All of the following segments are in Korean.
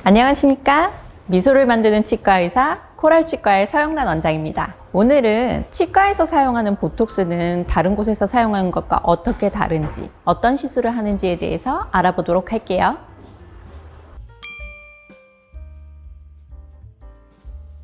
안녕하십니까? 미소를 만드는 치과의사 코랄치과의 서영란 원장입니다. 오늘은 치과에서 사용하는 보톡스는 다른 곳에서 사용하는 것과 어떻게 다른지, 어떤 시술을 하는지에 대해서 알아보도록 할게요.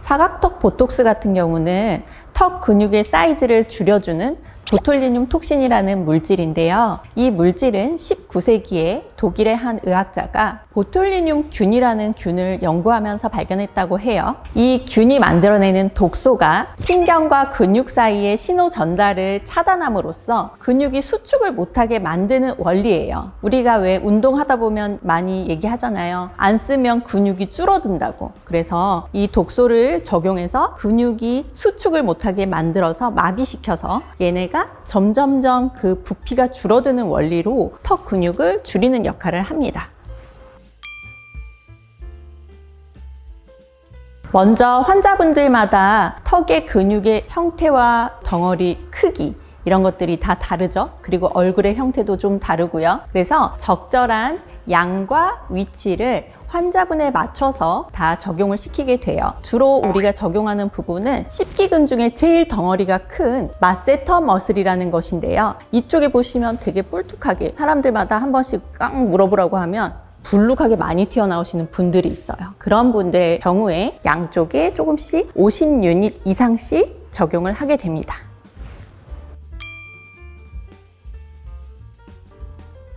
사각턱 보톡스 같은 경우는 턱 근육의 사이즈를 줄여주는 보톨리눔 톡신이라는 물질인데요. 이 물질은 19세기에 독일의 한 의학자가 보톨리눔 균이라는 균을 연구하면서 발견했다고 해요. 이 균이 만들어내는 독소가 신경과 근육 사이의 신호 전달을 차단함으로써 근육이 수축을 못하게 만드는 원리예요. 우리가 왜 운동하다 보면 많이 얘기하잖아요. 안 쓰면 근육이 줄어든다고. 그래서 이 독소를 적용해서 근육이 수축을 못하게 만들어서 마비시켜서 얘네가 점점점 그 부피가 줄어드는 원리로 턱 근육을 줄이는 역할을 합니다. 먼저 환자분들마다 턱의 근육의 형태와 덩어리 크기 이런 것들이 다 다르죠. 그리고 얼굴의 형태도 좀 다르고요. 그래서 적절한 양과 위치를 환자분에 맞춰서 다 적용을 시키게 돼요. 주로 우리가 적용하는 부분은 십기근 중에 제일 덩어리가 큰 마세터 머슬이라는 것인데요. 이쪽에 보시면 되게 뿔뚝하게 사람들마다 한 번씩 깡 물어보라고 하면 불룩하게 많이 튀어나오시는 분들이 있어요. 그런 분들의 경우에 양쪽에 조금씩 50유닛 이상씩 적용을 하게 됩니다.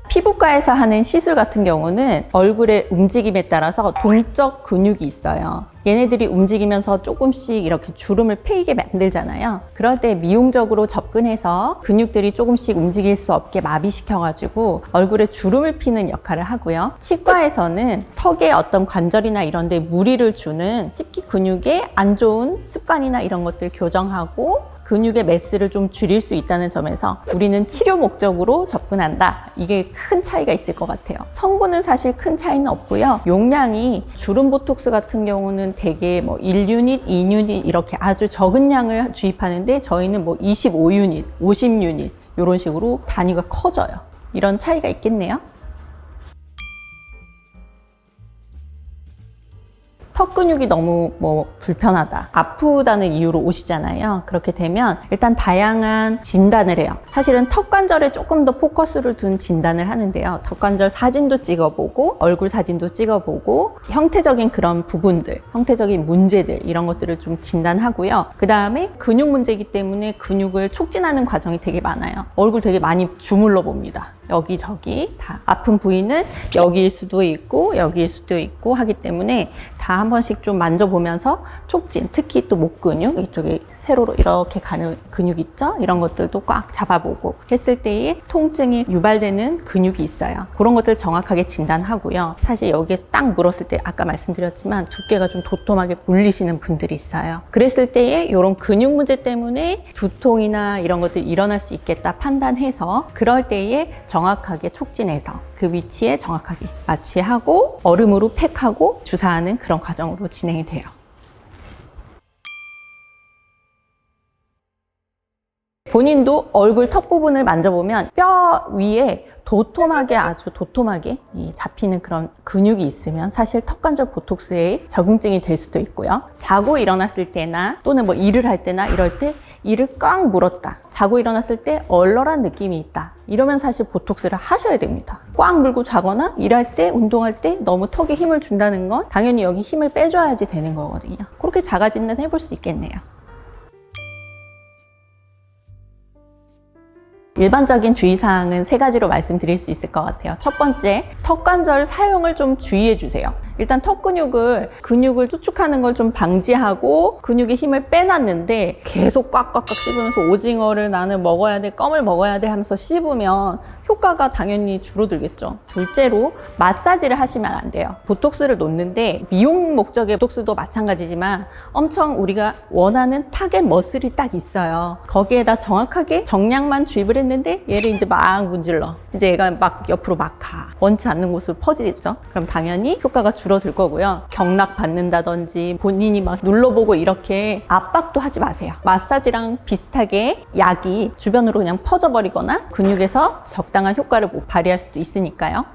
피부과에서 하는 시술 같은 경우는 얼굴의 움직임에 따라서 동적 근육이 있어요. 얘네들이 움직이면서 조금씩 이렇게 주름을 패이게 만들잖아요. 그럴 때 미용적으로 접근해서 근육들이 조금씩 움직일 수 없게 마비시켜가지고 얼굴에 주름을 피는 역할을 하고요. 치과에서는 턱에 어떤 관절이나 이런 데 무리를 주는 씹기 근육에 안 좋은 습관이나 이런 것들 교정하고 근육의 매스를 좀 줄일 수 있다는 점에서 우리는 치료 목적으로 접근한다. 이게 큰 차이가 있을 것 같아요. 성분은 사실 큰 차이는 없고요. 용량이 주름 보톡스 같은 경우는 대개 뭐 1유닛, 2유닛 이렇게 아주 적은 양을 주입하는데 저희는 뭐 25유닛, 50유닛 이런 식으로 단위가 커져요. 이런 차이가 있겠네요. 턱 근육이 너무 불편하다, 아프다는 이유로 오시잖아요. 그렇게 되면 일단 다양한 진단을 해요. 사실은 턱 관절에 조금 더 포커스를 둔 진단을 하는데요. 턱 관절 사진도 찍어보고 얼굴 사진도 찍어보고 형태적인 그런 부분들, 형태적인 문제들 이런 것들을 좀 진단하고요. 그 다음에 근육 문제이기 때문에 근육을 촉진하는 과정이 되게 많아요. 얼굴 되게 많이 주물러 봅니다. 여기저기 다 아픈 부위는 여기일 수도 있고 여기일 수도 있고 하기 때문에 다 한 번씩 좀 만져보면서 촉진, 특히 또 목 근육 이쪽에 세로로 이렇게 가는 근육 있죠? 이런 것들도 꽉 잡아보고 했을 때에 통증이 유발되는 근육이 있어요. 그런 것들 정확하게 진단하고요. 사실 여기에 딱 물었을 때 아까 말씀드렸지만 두께가 좀 도톰하게 물리시는 분들이 있어요. 그랬을 때에 이런 근육 문제 때문에 두통이나 이런 것들이 일어날 수 있겠다 판단해서 그럴 때에 정확하게 촉진해서 그 위치에 정확하게 마취하고 얼음으로 팩하고 주사하는 그런 과정으로 진행이 돼요. 본인도 얼굴 턱 부분을 만져보면 뼈 위에 도톰하게 아주 도톰하게 잡히는 그런 근육이 있으면 사실 턱관절 보톡스에 적응증이 될 수도 있고요. 자고 일어났을 때나 또는 뭐 일을 할 때나 이럴 때 이를 꽉 물었다. 자고 일어났을 때 얼얼한 느낌이 있다. 이러면 사실 보톡스를 하셔야 됩니다. 꽉 물고 자거나 일할 때, 운동할 때 너무 턱에 힘을 준다는 건 당연히 여기 힘을 빼줘야지 되는 거거든요. 그렇게 자가 진단 해볼 수 있겠네요. 일반적인 주의사항은 3가지로 말씀드릴 수 있을 것 같아요. 첫 번째, 턱관절 사용을 좀 주의해 주세요. 일단 턱 근육을 수축하는 걸 좀 방지하고 근육의 힘을 빼놨는데 계속 꽉꽉꽉 씹으면서 오징어를 나는 먹어야 돼, 껌을 먹어야 돼 하면서 씹으면 효과가 당연히 줄어들겠죠. 둘째로 마사지를 하시면 안 돼요. 보톡스를 놓는데 미용 목적의 보톡스도 마찬가지지만 엄청 우리가 원하는 타겟 머슬이 딱 있어요. 거기에다 정확하게 정량만 주입을 했는데 얘를 이제 막 문질러. 이제 얘가 막 옆으로 막 가. 원치 않는 곳으로 퍼지겠죠. 그럼 당연히 효과가 줄어들 거고요. 경락 받는다든지 본인이 막 눌러보고 이렇게 압박도 하지 마세요. 마사지랑 비슷하게 약이 주변으로 그냥 퍼져버리거나 근육에서 적당한 효과를 못 발휘할 수도 있으니까요.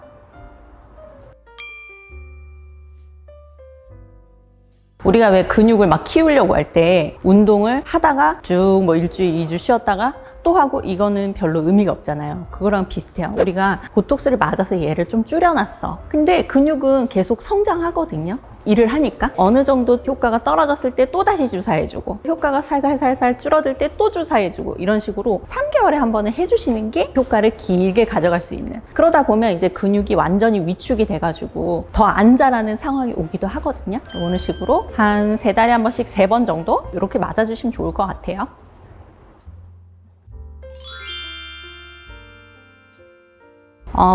우리가 왜 근육을 막 키우려고 할 때 운동을 하다가 쭉 뭐 일주일, 2주 쉬었다가 또 하고 이거는 별로 의미가 없잖아요. 그거랑 비슷해요. 우리가 보톡스를 맞아서 얘를 좀 줄여놨어. 근데 근육은 계속 성장하거든요. 일을 하니까 어느 정도 효과가 떨어졌을 때 또 다시 주사해주고 효과가 살살살살 줄어들 때 또 주사해주고 이런 식으로 3개월에 한 번은 해주시는 게 효과를 길게 가져갈 수 있는, 그러다 보면 이제 근육이 완전히 위축이 돼가지고 더 안 자라는 상황이 오기도 하거든요. 이런 식으로 한 3달에 한 번씩 3번 정도 이렇게 맞아주시면 좋을 것 같아요.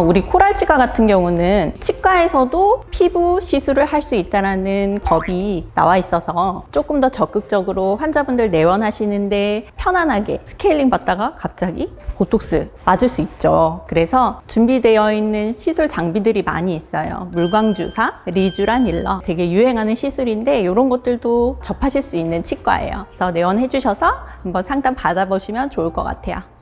우리 코랄치과 같은 경우는 치과에서도 피부 시술을 할 수 있다는 법이 나와 있어서 조금 더 적극적으로 환자분들 내원하시는데 편안하게 스케일링 받다가 갑자기 보톡스 맞을 수 있죠. 그래서 준비되어 있는 시술 장비들이 많이 있어요. 물광주사, 리쥬란 힐러, 되게 유행하는 시술인데 이런 것들도 접하실 수 있는 치과예요. 그래서 내원해 주셔서 한번 상담 받아보시면 좋을 것 같아요.